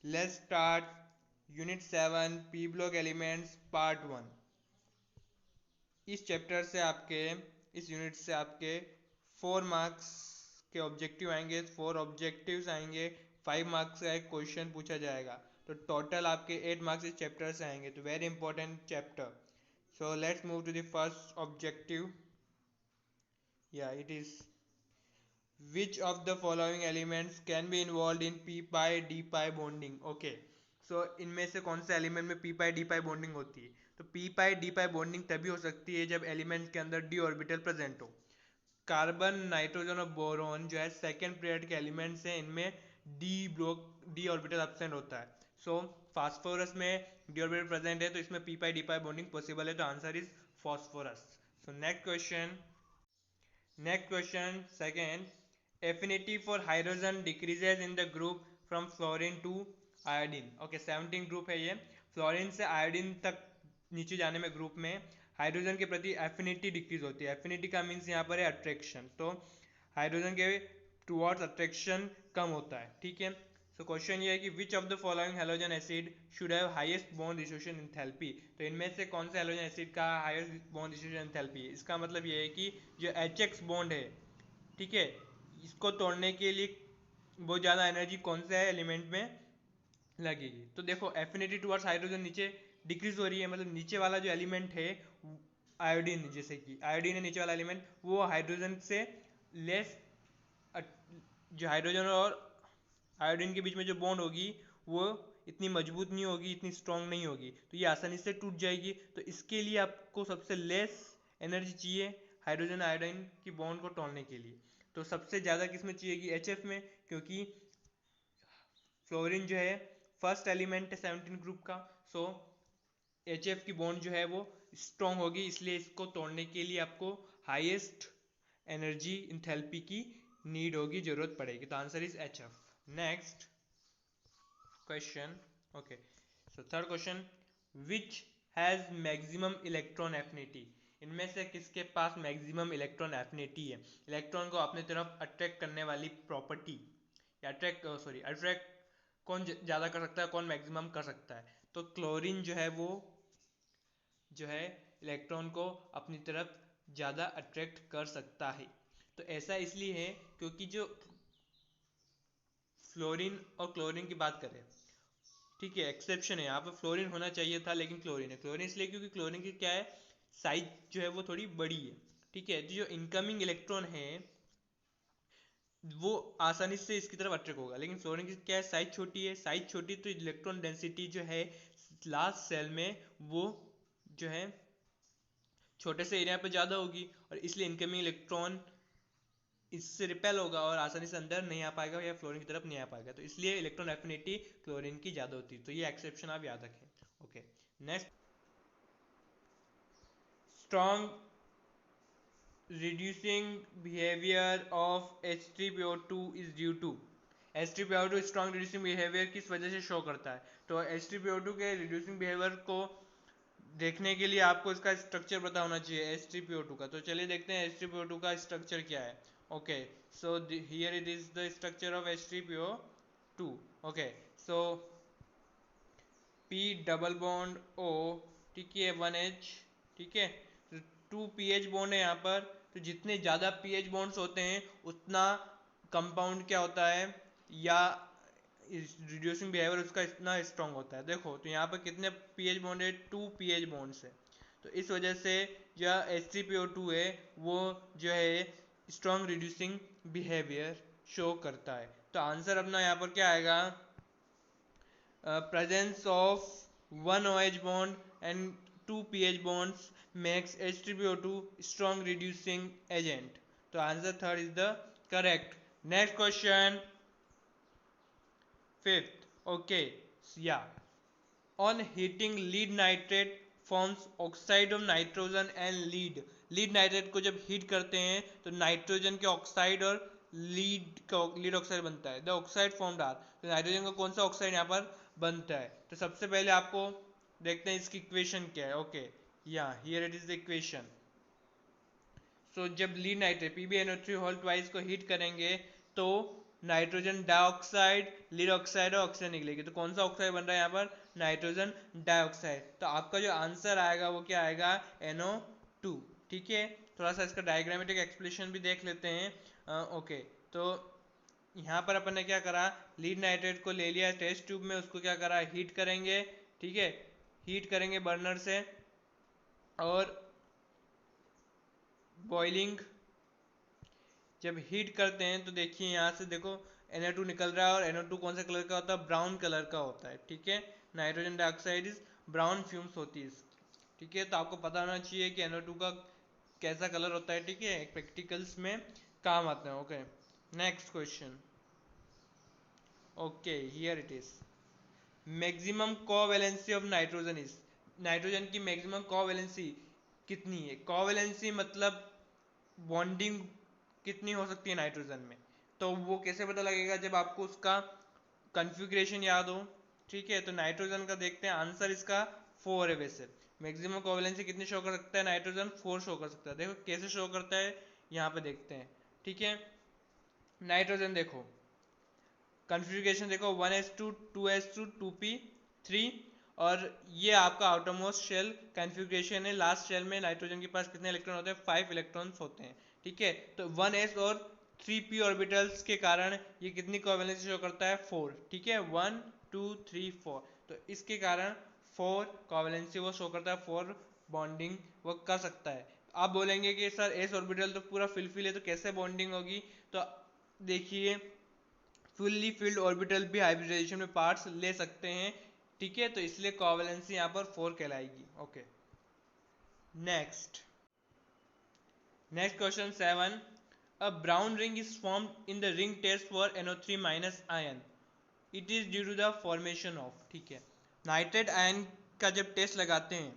Let's start unit 7 P block elements part 1। इस chapter से आपके इस यूनिट से आपके 4 मार्क्स के ऑब्जेक्टिव आएंगे, 4 ऑब्जेक्टिव्स आएंगे, 5 मार्क्स का एक क्वेश्चन पूछा जाएगा। तो टोटल आपके 8 मार्क्स इस चैप्टर से आएंगे। तो very important chapter. So let's move to the first objective. Yeah it is which of the following elements can be involved in p pi d pi bonding? Okay, so इनमें से कौन से element में p pi d pi bonding होती है? तो p pi d pi bonding तभी हो सकती है जब एलिमेंट के अंदर d ऑर्बिटल प्रेजेंट हो। कार्बन, नाइट्रोजन और बोरोन जो है सेकेंड पीरियड के एलिमेंट्स हैं, इनमें डी ऑर्बिटल एब्सेंट होता है। सो फास्फोरस में डी ऑर्बिटल प्रेजेंट है, तो इसमें p pi d pi bonding possible है। तो answer is phosphorus. So next question second, affinity for hydrogen decreases in the group from fluorine to iodine. Okay, 17 group है ये। फ्लोरीन से iodine तक नीचे जाने में ग्रुप में हाइड्रोजन के प्रति एफिनिटी डिक्रीज होती है। एफिनिटी का मीन्स यहाँ पर है अट्रैक्शन। तो हाइड्रोजन के टुवर्ड्स अट्रैक्शन कम होता है। ठीक है। सो क्वेश्चन ये है कि विच of the following halogen acid should have highest bond dissociation enthalpy. तो इनमें से कौन सा हेलोजन एसिड का हाईएस्ट बॉन्ड डिसोसिएशन एंथैल्पी है? इसका मतलब ये है कि जो HX बॉन्ड है, ठीक है, इसको तोड़ने के लिए बहुत ज़्यादा एनर्जी कौन से एलिमेंट में लगेगी। तो देखो एफिनिटी टुवर्ड्स हाइड्रोजन नीचे डिक्रीज हो रही है, मतलब नीचे वाला जो एलिमेंट है आयोडीन, जैसे कि आयोडीन है नीचे वाला एलिमेंट, वो हाइड्रोजन से लेस, जो हाइड्रोजन और आयोडीन के बीच में जो बॉन्ड होगी वो इतनी मजबूत नहीं होगी, इतनी स्ट्रांग नहीं होगी, तो ये आसानी से टूट जाएगी। तो इसके लिए आपको सबसे लेस एनर्जी चाहिए हाइड्रोजन आयोडीन की बॉन्ड को तोड़ने के लिए। तो सबसे ज़्यादा किसमें चाहिएगी? HF में, क्योंकि फ्लोरीन जो है फर्स्ट एलिमेंट है 17 ग्रुप का। सो HF की बॉन्ड जो है वो स्ट्रांग होगी, इसलिए इसको तोड़ने के लिए आपको हाईएस्ट एनर्जी इंथैल्पी की नीड होगी, जरूरत पड़ेगी। तो answer is HF। Next question. Okay, so third question, which has maximum electron affinity. इनमें से किसके पास मैक्सिमम इलेक्ट्रॉन एफिनिटी है? इलेक्ट्रॉन को अपने तरफ अट्रैक्ट करने वाली प्रॉपर्टी, या अट्रैक्ट कौन ज़्यादा कर सकता है, कौन मैक्सिमम कर सकता है? तो क्लोरीन जो है वो जो है इलेक्ट्रॉन को अपनी तरफ ज़्यादा अट्रैक्ट कर सकता है। तो ऐसा इसलिए है क्योंकि जो फ्लोरीन और क्लोरीन की बात करें, ठीक है, एक्सेप्शन है यहाँ पर, फ्लोरीन होना चाहिए था लेकिन क्लोरीन है। क्लोरीन इसलिए क्योंकि क्लोरीन की क्या है, साइज जो है वो थोड़ी बड़ी है। ठीक है, तो जो इनकमिंग इलेक्ट्रॉन है वो आसानी से इसकी तरफ अट्रैक्ट होगा, लेकिन फ्लोरीन की क्या है, साइज छोटी है। साइज छोटी तो इलेक्ट्रॉन डेंसिटी जो है लास्ट सेल में वो जो है छोटे से एरिया पे ज़्यादा होगी, और इसलिए इनकमिंग इलेक्ट्रॉन इससे रिपेल होगा और आसानी से अंदर नहीं आ पाएगा या फ्लोरीन की तरफ नहीं आ पाएगा। तो इसलिए इलेक्ट्रॉन एफिनिटी क्लोरीन की ज़्यादा होती है। तो ये एक्सेप्शन आप याद रखें। Okay, next, strong reducing behavior of H3PO2 is due to। H3PO2 strong reducing behaviour किस वजह से शो करता है? तो H3PO2 के रिड्यूसिंग बिहेवियर को देखने के लिए आपको इसका स्ट्रक्चर पता होना चाहिए H3PO2 का। तो चलिए देखते हैं H3PO2 का स्ट्रक्चर क्या है। Okay, so here it is the structure of H3PO2। Okay, so P double bond O, ठीक है, 1H, ठीक है, 2 pH बॉन्ड है यहाँ पर। तो जितने ज़्यादा pH बॉन्ड्स होते हैं उतना कंपाउंड क्या होता है, या रिड्यूसिंग बिहेवियर उसका इतना स्ट्रांग होता है। देखो तो यहाँ पर कितने pH बॉन्ड है, 2 pH बॉन्ड्स है। तो इस वजह से जो H3PO2 है वो जो है स्ट्रांग रिड्यूसिंग बिहेवियर शो करता है। तो आंसर अपना यहाँ पर क्या आएगा? Presence of one OH bond and 2 pH bonds makes H3PO2 strong reducing agent. तो answer third is the correct. Next question, fifth. Okay, yeah. On heating, lead nitrate forms oxide of nitrogen and lead. Lead nitrate को जब heat करते हैं तो nitrogen के oxide और lead oxide बनता है। The oxide formed are. तो नाइट्रोजन का कौन सा ऑक्साइड यहाँ पर बनता है? तो सबसे पहले आपको देखते हैं इसकी इक्वेशन क्या है। Okay, yeah here it is the equation. So जब lead nitrate PbNO3 whole twice को हीट करेंगे तो नाइट्रोजन डाइऑक्साइड, लीड ऑक्साइड और ऑक्सीजन निकलेगी। तो कौन सा ऑक्साइड बन रहा है यहाँ पर? Nitrogen dioxide. तो आपका जो आंसर आएगा वो क्या आएगा? NO2। ठीक है, थोड़ा सा इसका डायग्रामेटिक एक्सप्लेनेशन भी देख लेते हैं। ओके, तो यहाँ पर अपन ने क्या करा, लीड नाइट्रेट को ले लिया टेस्ट ट्यूब में, उसको क्या करा, हीट करेंगे। ठीक है, हीट करेंगे बर्नर से और बॉइलिंग जब हीट करते हैं तो देखिए यहाँ से देखो Na2 निकल रहा है और NO2 कौन सा कलर का होता है? ब्राउन कलर का होता है। ठीक है, nitrogen dioxide is brown fumes होती है इसकी। ठीक है, तो आपको पता होना चाहिए कि NO2 का कैसा कलर होता है। ठीक है, प्रैक्टिकल्स में काम आता है। Okay, next question. Okay, here it is. Maximum covalency of nitrogen is, nitrogen की मैक्सिमम कोवैलेंसी कितनी है? कोवैलेंसी मतलब बॉन्डिंग कितनी हो सकती है नाइट्रोजन में। तो वो कैसे पता लगेगा? जब आपको उसका कॉन्फ़िगरेशन याद हो। ठीक है, तो नाइट्रोजन का देखते हैं, आंसर इसका 4 है। वैसे मैक्सिमम कोवैलेंसी कितनी शो कर सकता है नाइट्रोजन? 4 शो कर सकता है। देखो कैसे शो करता है, यहाँ पे देखते हैं। ठीक है, नाइट्रोजन देखो कॉन्फ़िगरेशन देखो 1s2 2s2 2p3 और ये आपका आउटरमोस्ट शेल कॉन्फ़िगरेशन है। लास्ट शेल में नाइट्रोजन के पास कितने इलेक्ट्रॉन होते हैं? 5 इलेक्ट्रॉन्स होते हैं। ठीक है, तो 1s और 3p ऑर्बिटल्स के कारण ये कितनी कोवैलेंसी शो करता है? 4। ठीक है, 1 2 3 4, तो इसके कारण 4 कोवैलेंसी वो शो करता है, 4 बॉन्डिंग वो कर सकता है। आप बोलेंगे कि सर s ऑर्बिटल तो पूरा फिल है, तो कैसे बॉन्डिंग होगी? तो देखिए फुल्ली फिल्ड ऑर्बिटल भी हाइब्रिडाइजेशन में पार्ट्स ले सकते हैं। ठीक है, तो इसलिए कोवैलेंसी यहाँ पर 4 कहलाएगी। Okay, next question 7। A brown ring is formed in the ring test for NO3 minus ion, it is due to the formation of. ठीक है, नाइट्रेट आयन का जब टेस्ट लगाते हैं,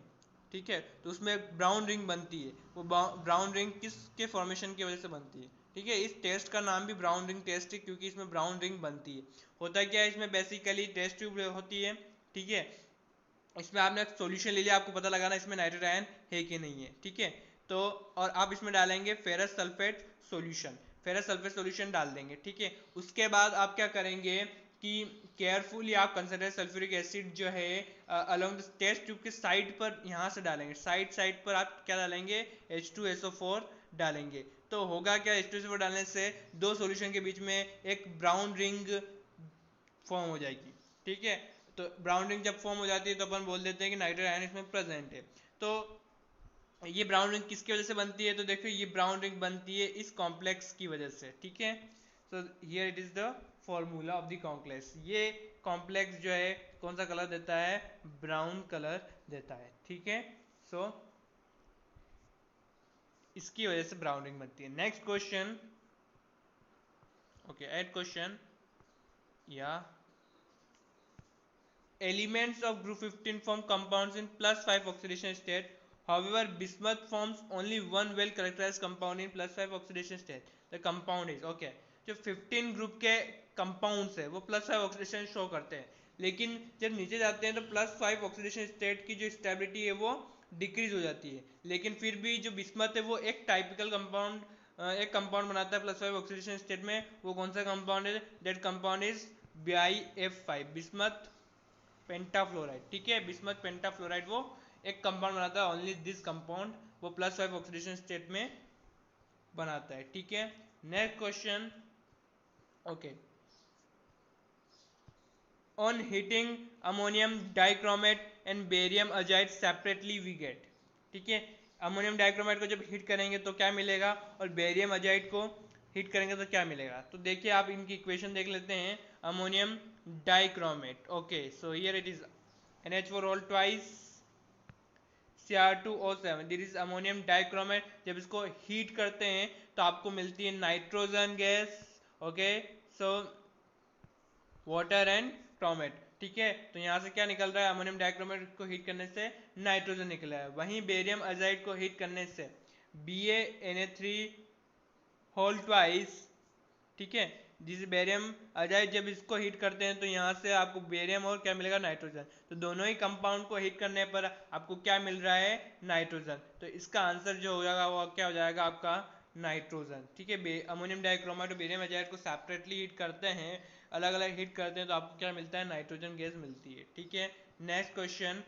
ठीक है, तो उसमें ब्राउन रिंग बनती है। वो ब्राउन रिंग किसके फॉर्मेशन की वजह से बनती है? ठीक है, इस टेस्ट का नाम भी ब्राउन रिंग टेस्ट है क्योंकि इसमें ब्राउन रिंग बनती है। होता क्या है, इसमें बेसिकली टेस्ट ट्यूब होती है। ठीक है, इसमें आपने सॉल्यूशन ले लिया, आपको पता लगाना इसमें नाइट्रेट आयन है कि नहीं है। ठीक है, तो और आप इसमें डालेंगे ferrous sulphate solution, ferrous sulphate solution डाल देंगे। ठीक है, उसके बाद आप क्या करेंगे कि केयरफुली आप कंसंट्रेटेड सल्फ्यूरिक एसिड जो है अलोंग द टेस्ट ट्यूब के साइड पर यहाँ से डालेंगे। साइड पर आप क्या डालेंगे? H2SO4 डालेंगे। तो होगा क्या, H2SO4 डालने से दो सॉल्यूशन के बीच में एक ब्राउन रिंग फॉर्म हो जाएगी। ठीक है, तो ब्राउन रिंग जब फॉर्म हो जाती है तो अपन बोल देते हैं कि नाइट्रेट आयन इसमें प्रेजेंट है। तो ये ब्राउन रिंग किसकी वजह से बनती है? तो देखो ये ब्राउन रिंग बनती है इस कॉम्प्लेक्स की वजह से। ठीक है, सो here it is the formula of the complex. ये कॉम्प्लेक्स जो है कौन सा कलर देता है? ब्राउन कलर देता है। ठीक है, सो इसकी वजह से ब्राउन रिंग बनती है। Next question. Okay, add question या elements of group 15 form compounds in +5 oxidation state. However, bismuth forms only one well characterized compound in +5 oxidation state. The compound is okay. जो 15 ग्रुप के compounds है वो +5 oxidation show करते हैं, लेकिन जब नीचे जाते हैं तो +5 ऑक्सीडेशन स्टेट की जो स्टेबिलिटी है वो डिक्रीज हो जाती है। लेकिन फिर भी जो बिस्मथ है वो एक टाइपिकल कंपाउंड एक कंपाउंड बनाता है +5 ऑक्सीडेशन स्टेट में। वो कौन सा कंपाउंड है? That compound is BiF5, bismuth pentafluoride. ठीक है, बिस्मथ पेंटाफ्लोराइड वो एक कंपाउंड बनाता है, ओनली दिस कंपाउंड वो +5 ऑक्सीडेशन स्टेट में बनाता है। ठीक है, next question. Okay, on heating ammonium dichromate and barium azide separately we get. ठीक है, अमोनियम डाइक्रोमेट को जब हीट करेंगे तो क्या मिलेगा, और बेरियम अजाइड को हीट करेंगे तो क्या मिलेगा? तो देखिए आप इनकी इक्वेशन देख लेते हैं। Ammonium dichromate, okay, so here it is NH4 all twice Cr2O7, this is ammonium dichromate. जब इसको हीट करते हैं तो आपको मिलती है nitrogen gas. Okay, so water and chromate. ठीक है, तो यहाँ से क्या निकल रहा है? अमोनियम डाइक्रोमेट को हीट करने से नाइट्रोजन निकला है। वहीं बेरियम अजाइड को हीट करने से BaNa3 होल ट्वाइस। ठीक है, जिस बेरियम अजाइड जब इसको हीट करते हैं तो यहाँ से आपको बेरियम और क्या मिलेगा? नाइट्रोजन। तो दोनों ही कंपाउंड को हीट करने पर आपको क्या मिल रहा है? नाइट्रोजन। तो इसका आंसर जो हो जाएगा वो क्या हो जाएगा आपका? नाइट्रोजन। ठीक है, अमोनियम डाइक्रोमेट और बेरियम एजाइड को सेपरेटली हीट करते हैं, अलग अलग हीट करते हैं, तो आपको क्या मिलता है, नाइट्रोजन गैस मिलती है। ठीक है, next question,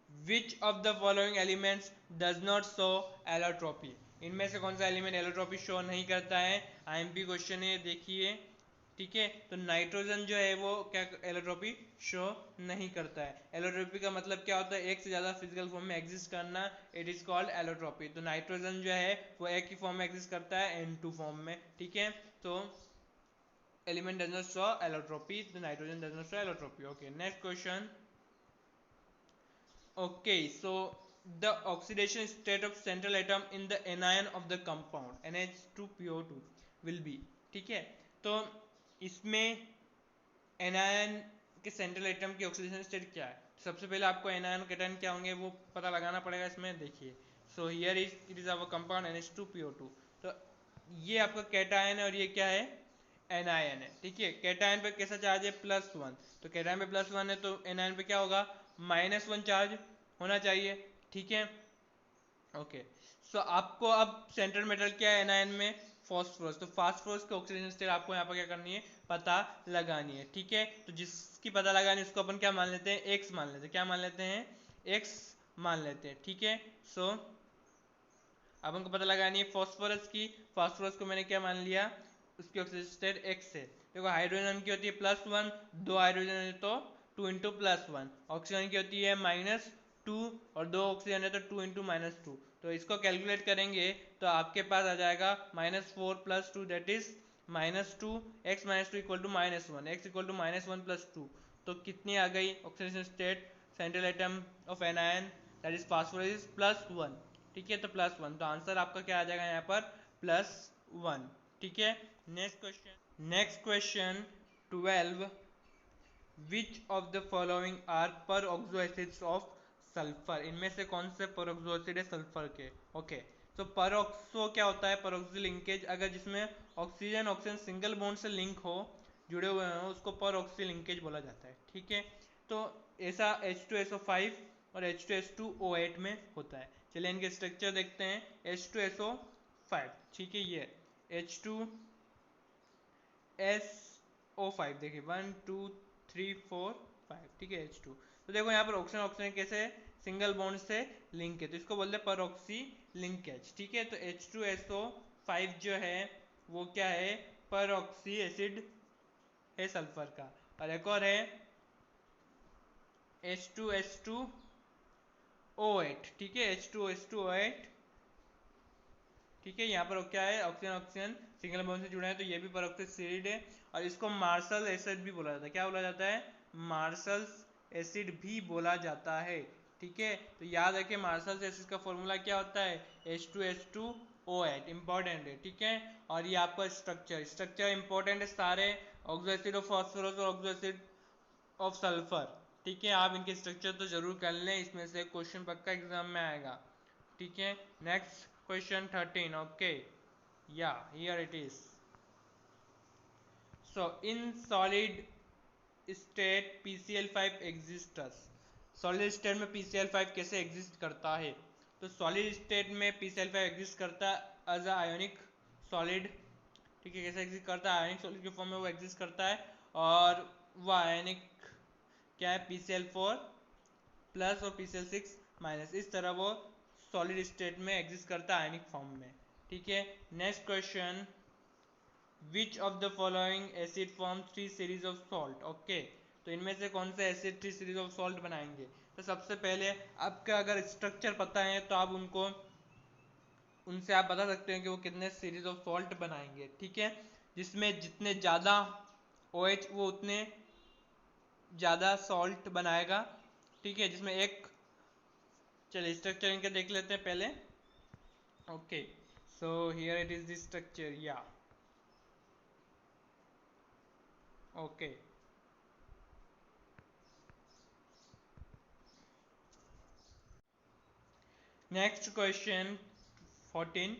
which of the following elements does not show allotropy, इनमें से कौन सा एलिमेंट एलोट्रोपी शो नहीं करता है, आईएमपी क्वेश्चन है, देखिए। ठीक है, तो नाइट्रोजन जो है वो क्या एलोट्रोपी शो नहीं करता है। एलोट्रोपी का मतलब क्या होता है, एक से ज्यादा फिजिकल फॉर्म में एग्जिस्ट करना, इट इज कॉल्ड एलोट्रोपी। तो नाइट्रोजन जो है वो एक ही फॉर्म में एग्जिस्ट करता है, N2 फॉर्म में। ठीक है, तो element does not show allotropy, तो nitrogen does not show allotropy. Okay, next question. Okay, so the oxidation state of central atom in the anion of the compound NH2PO2 will be, ठीक है, तो इसमें anion के central atom की oxidation state क्या है। सबसे पहले आपको एनायन कैटायन क्या होंगे वो पता लगाना पड़ेगा इसमें, देखिए। So here is it is our compound NH2PO2, तो ये आपका कैटायन है और ये क्या है, एनायन है। ठीक है, कैटायन पे कैसा चार्ज है, +1, तो कैटायन पे +1 है तो एनायन पे क्या होगा, -1 चार्ज होना चाहिए। ठीक है, ओके। सो आपको अब सेंट्रल मेटल क्या है एनायन में, फास्फोरस, तो फास्फोरस की ऑक्सीडेशन स्टेट आपको यहाँ पर क्या करनी है, पता लगानी है। ठीक है, तो जिसकी पता लगानी है उसको अपन क्या मान लेते हैं, एक्स मान लेते हैं, क्या मान लेते हैं, एक्स मान लेते हैं। ठीक है, सो अब हमको पता लगानी है फास्फोरस की, फास्फोरस को मैंने क्या मान लिया, उसकी ऑक्सीडेशन स्टेट एक्स है। देखो हाइड्रोजन की होती है +1, 2 हाइड्रोजन है तो 2 इंटू +1, ऑक्सीजन की होती है -2 और 2 ऑक्सीजन है तो 2 इंटू -2, तो इसको कैलकुलेट करेंगे तो आपके पास आ जाएगा -4 + 2 that is -2, x -2 equal to -1, x equal to -1 + 2, तो कितनी आ गई oxidation state central atom of anion that is phosphorus +1। ठीक है, तो +1, तो आंसर आपका क्या आ जाएगा यहाँ पर, +1। ठीक है, next question, next question 12, which of the following are peroxo acids of sulphur, इनमें से कौन से परऑक्सो एसिड है सल्फर के। ओके, तो परऑक्सो क्या होता है, परऑक्सो लिंकेज, अगर जिसमें ऑक्सीजन ऑक्सीजन सिंगल बॉन्ड से लिंक हो, जुड़े हुए हो, उसको परऑक्सो लिंकेज बोला जाता है। ठीक है, तो ऐसा H2SO5 और H2S2O8 में होता है। चलिए इनके स्ट्रक्चर देखते हैं, H2SO5, ठीक है, ये H2SO5, देखिए 1 2 3 4 5, ठीक है, H2, तो देखो यहाँ पर ऑक्सीजन ऑक्सीजन कैसे सिंगल बॉन्ड से लिंक है, तो इसको बोलते हैं परऑक्सी लिंकेज। ठीक है, तो H2SO5 जो है वो क्या है, परऑक्सी एसिड है सल्फर का। और एक और है H2S2O8, ठीक है, H2S2O8, ठीक है, यहाँ पर क्या है, ऑक्सीजन ऑक्सीजन सिंगल बॉन्ड से जुड़ा है, तो ये भी परऑक्सी एसिड है, और इसको मार्शल एसिड भी बोला जाता है। क्या बोला जाता है, मार्शल एसिड भी बोला जाता है। ठीक है, तो याद रखिए मार्शल एसिड का फॉर्मूला क्या होता है, H2S2O8, इंपॉर्टेंट है। ठीक है, और ये आपका स्ट्रक्चर इंपॉर्टेंट है सारे, ऑक्सो एसिड ऑफ फास्फोरस और ऑक्सो एसिड ऑफ सल्फर। ठीक है, आप इनके स्ट्रक्चर तो जरूर कर लें, इसमें से क्वेश्चन पक्का एग्जाम में आएगा। ठीक है, next question 13, okay, yeah, here it is. So in solid state PCl5 exists, solid state में PCl5 कैसे एग्जिस्ट करता है, तो solid state में PCl5 एग्जिस्ट करता है एज आयोनिक सॉलिड। ठीक है, कैसे एग्जिस्ट करता है, आयोनिक सॉलिड के फॉर्म में वो एग्जिस्ट करता है, और वो आयोनिक क्या है, PCl4 प्लस और PCl6 माइनस, इस तरह वो सॉलिड स्टेट में एग्जिस्ट करता है आयनिक फॉर्म में। ठीक है, next question, which of the following acid form 3 series of salt. Okay, तो इनमें से कौन से एसिड 3 सीरीज ऑफ सॉल्ट बनाएंगे, तो सबसे पहले आपका अगर स्ट्रक्चर पता है तो आप उनसे आप बता सकते हैं कि वो कितने सीरीज ऑफ सॉल्ट बनाएंगे। ठीक है, जिसमें जितने ज़्यादा OH वो उतने ज़्यादा सॉल्ट बनाएगा। ठीक है, जिसमें एक, चलिए स्ट्रक्चर इनके देख लेते हैं पहले। Okay, so here it is the structure, yeah okay, next question 14,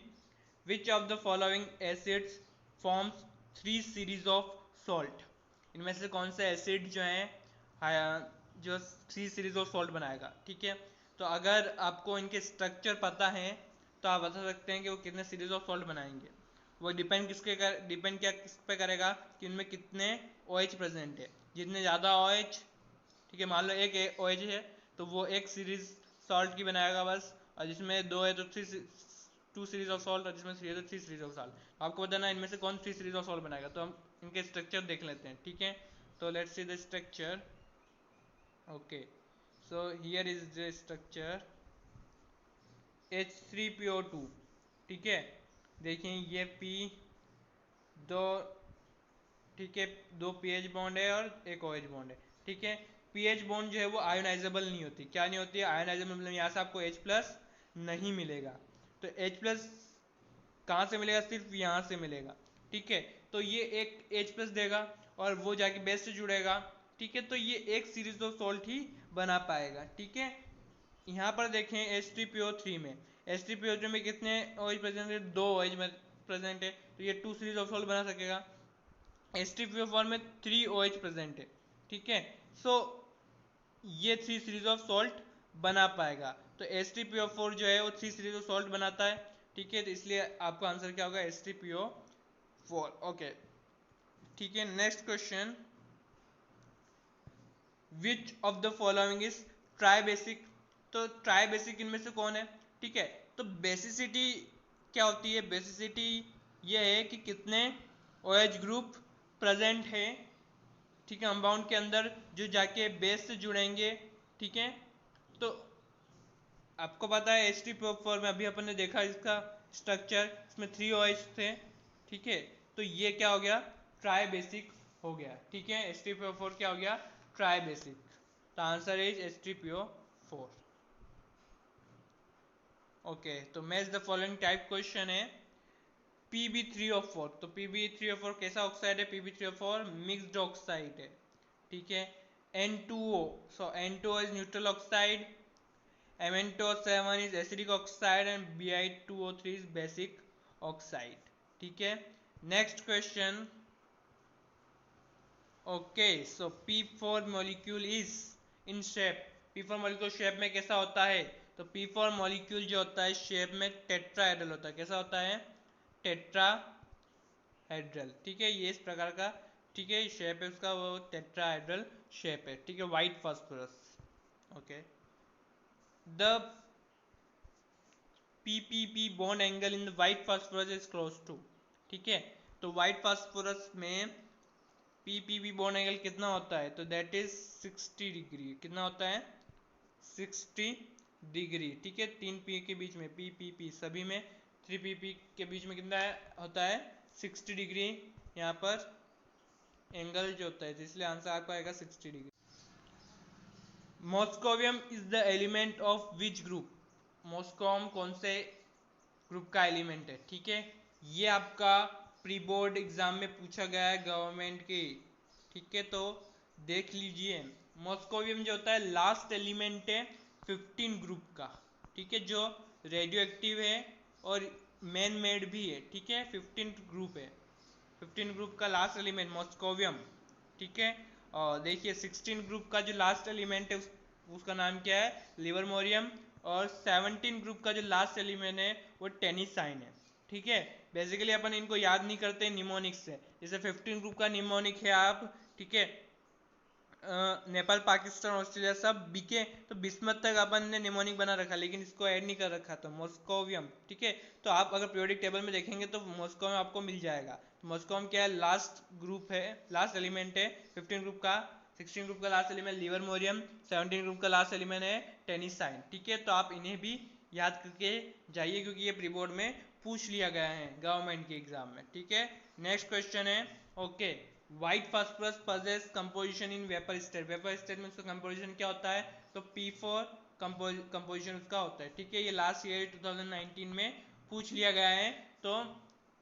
which of the following acids forms 3 series of salt, इनमें से कौन से एसिड जो हैं जो 3 सीरीज ऑफ सॉल्ट बनाएगा। ठीक है, तो अगर आपको इनके स्ट्रक्चर पता है तो आप बता सकते हैं कि वो कितने सीरीज ऑफ सॉल्ट बनाएंगे। वो डिपेंड क्या किस पे करेगा कि उनमें कितने OH प्रेजेंट है। जितने ज़्यादा OH, ठीक है, मान लो एक OH है तो वो एक सीरीज सॉल्ट की बनाएगा बस, और जिसमें दो है तो टू सीरीज ऑफ सॉल्ट, और जिसमें थ्री है तो थ्री सीरीज ऑफ सॉल्ट। आपको बताना इनमें से कौन थ्री सीरीज ऑफ सॉल्ट बनाएगा। तो हम इनके स्ट्रक्चर देख लेते हैं, ठीक है। तो let's see the structure. Okay, so here is the structure H3PO2, ठीक है। देखिए ये P दो, ठीक है, दो पीएच बॉन्ड है और एक OH बॉन्ड है, ठीक है। पीएच बॉन्ड जो है वो आयोनाइजेबल नहीं होती। क्या नहीं होती है? आयोनाइजेबल, मतलब यहाँ से आपको H+ नहीं मिलेगा। तो H+ कहाँ से मिलेगा? सिर्फ यहाँ से मिलेगा, ठीक है। तो ये एक H+ देगा और वो जाके बेस से जुड़ेगा, ठीक है। तो ये एक सीरीज ऑफ सॉल्ट ही बना पाएगा, ठीक है। यहाँ पर देखें H3PO3 में, H3PO3 में कितने OH प्रेजेंट है? दो OH प्रेजेंट है, तो ये टू सीरीज ऑफ सॉल्ट बना सकेगा। H3PO4 में 3 OH प्रेजेंट है, ठीक है। सो ये थ्री सीरीज ऑफ सॉल्ट बना पाएगा। तो H3PO4 जो है वो थ्री सीरीज ऑफ सॉल्ट बनाता है, ठीक है। तो इसलिए आपका आंसर क्या होगा? H3PO4। ओके, ठीक है। Next question, which of the following is tribasic? तो ट्राइबेसिक इनमें से कौन है? ठीक है, तो बेसिसिटी क्या होती है? बेसिसिटी ये है कि कितने OH ग्रुप प्रेजेंट है, ठीक है, कंपाउंड के अंदर जो जाके बेस से जुड़ेंगे, ठीक है। तो आपको पता है H3PO4 में अभी अपन ने देखा इसका स्ट्रक्चर, इसमें 3 OH थे, ठीक है। तो ये क्या हो गया? ट्राई बेसिक हो गया, ठीक है। H3PO4 क्या हो गया? Try basic. तो आंसर इज H3PO4। ओके, तो match the following type question है PB3O4। तो PB3O4 कैसा ऑक्साइड है? PB3O4 मिक्स्ड ऑक्साइड है, ठीक है। N2O, so N2O is neutral oxide, Mn2O7 is acidic oxide and Bi2O3 is basic oxide, ठीक है। Next question, okay, so P4 molecule is in shape. P4 molecule shape में कैसा होता है? तो P4 मॉलिक्यूल जो होता है शेप में टेट्राहेड्रल होता है। कैसा होता है? टेट्राहेड्रल, ठीक है। ये इस प्रकार का, ठीक है, शेप है उसका, वो टेट्राहेड्रल शेप है, ठीक है। White phosphorus, okay. The PPP bond angle in the white phosphorus is close to, ठीक है। तो व्हाइट फास्फोरस में PPP बॉन्ड एंगल कितना होता है? तो दैट इज 60 डिग्री। कितना होता है? 60 डिग्री, ठीक है। 3P के बीच में PPP, सभी में 3PP के बीच में कितना होता है? 60 डिग्री यहाँ पर एंगल जो होता है, तो इसलिए आंसर आपका आएगा 60 degree. Moscovium is the element of which group? Moscovium कौन से ग्रुप का एलिमेंट है, ठीक है। ये आपका प्री बोर्ड एग्जाम में पूछा गया है गवर्नमेंट के, ठीक है। तो देख लीजिए, मॉस्कोवियम जो होता है लास्ट एलिमेंट है 15 ग्रुप का, ठीक है, जो रेडियो एक्टिव है और मैन मेड भी है, ठीक है। 15 ग्रुप है, 15 ग्रुप का लास्ट एलिमेंट मॉस्कोवियम, ठीक है। और देखिए 16 ग्रुप का जो लास्ट एलिमेंट है उसका नाम क्या है? लिवरमोरियम। और 17 ग्रुप का जो लास्ट एलिमेंट है वो टेनिसाइन है, ठीक है। बेसिकली अपन इनको याद नहीं करते निमोनिक से। जैसे 15 ग्रुप का निमोनिक है आप, ठीक है, नेपाल, पाकिस्तान, ऑस्ट्रेलिया सब बीके, तो बिस्मत तक अपन ने निमोनिक बना रखा, लेकिन इसको ऐड नहीं कर रखा। तो मॉस्कोवियम, ठीक है। तो आप अगर पीरियोडिक टेबल में देखेंगे तो मॉस्कोवियम आपको मिल जाएगा। तो मॉस्कोवियम क्या है? लास्ट ग्रुप है, लास्ट एलिमेंट है 15 ग्रुप का। 16 ग्रुप का लास्ट एलिमेंट लिवरमोरियम, 17 ग्रुप का लास्ट एलिमेंट है टेनिसाइन, ठीक है। तो आप इन्हें भी याद करके जाइए, क्योंकि ये प्री बोर्ड में पूछ लिया गया है गवर्नमेंट के एग्जाम में, ठीक है। नेक्स्ट क्वेश्चन है, okay, white phosphorus possess composition in vapour state. Vapour state में उसका कंपोजिशन क्या होता है? तो P4 कंपोजिशन उसका होता है, ठीक है। ये लास्ट ईयर 2019 में पूछ लिया गया है, तो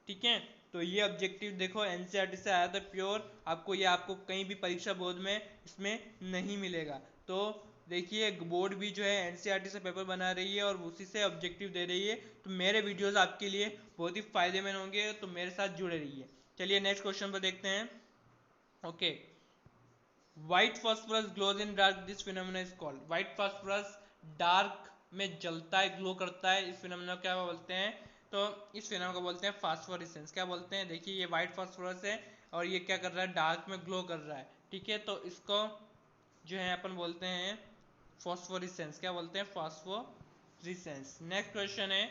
ठीक है। तो ये ऑब्जेक्टिव देखो एनसीईआरटी से आया था प्योर, आपको ये आपको कहीं भी परीक्षा बोर्ड में इसमें नहीं मिलेगा। तो देखिए बोर्ड भी जो है एनसीईआरटी से पेपर बना रही है और उसी से ऑब्जेक्टिव दे रही है। तो मेरे वीडियोस आपके लिए बहुत ही फायदेमंद होंगे, तो मेरे साथ जुड़े रहिए। चलिए नेक्स्ट क्वेश्चन पर देखते हैं। Okay, white phosphorus glows in dark, this phenomena is called. White phosphorus dark में जलता है, ग्लो करता है, इस फिनोमेना को क्या बोलते हैं? तो इस फिनोमेना को बोलते हैं फास्फोरेसेंस। क्या बोलते हैं? देखिए ये व्हाइट फास्फोरस है और ये क्या कर रहा है? डार्क में ग्लो कर रहा है, ठीक है। तो इसको जो है अपन बोलते हैं फॉस्फोरेसेंस। क्या बोलते हैं? फॉस्फोरेसेंस। नेक्स्ट क्वेश्चन है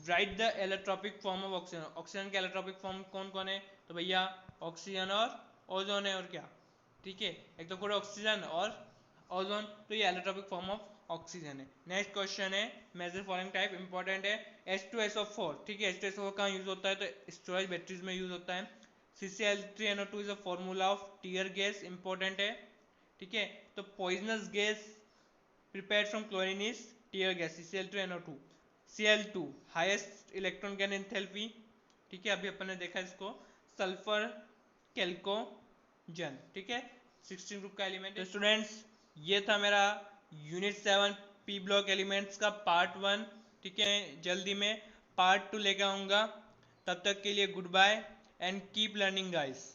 right the allotropic form of oxygen. Oxygen के एलोट्रॉपिक फॉर्म कौन कौन है? तो भैया ऑक्सीजन और ओजोन है, और क्या, ठीक है। एक तो पूरा ऑक्सीजन और ओजोन, तो ये एलोट्रॉपिक फॉर्म ऑफ ऑक्सीजन है। नेक्स्ट क्वेश्चन है मेजर फॉलोइंग टाइप, इंपॉर्टेंट है। H2SO4, ठीक है। H2SO4 कहाँ यूज होता है? तो स्टोरेज बैटरीज में यूज होता है। CCl3NO2 is a formula of tear gas, important है, ठीक है। तो poisonous gas prepared from chlorine is tear gas, CCl2NO2। Cl2 highest electron gain enthalpy, ठीक है, अभी अपन ने देखा इसको, सल्फर कैल्कोजन, ठीक है, 16 ग्रुप का एलिमेंट। तो स्टूडेंट्स ये था मेरा यूनिट 7 पी ब्लॉक एलिमेंट्स का पार्ट 1, ठीक है। जल्दी में पार्ट 2 लेकर आऊंगा, तब तक के लिए good bye and keep learning guys.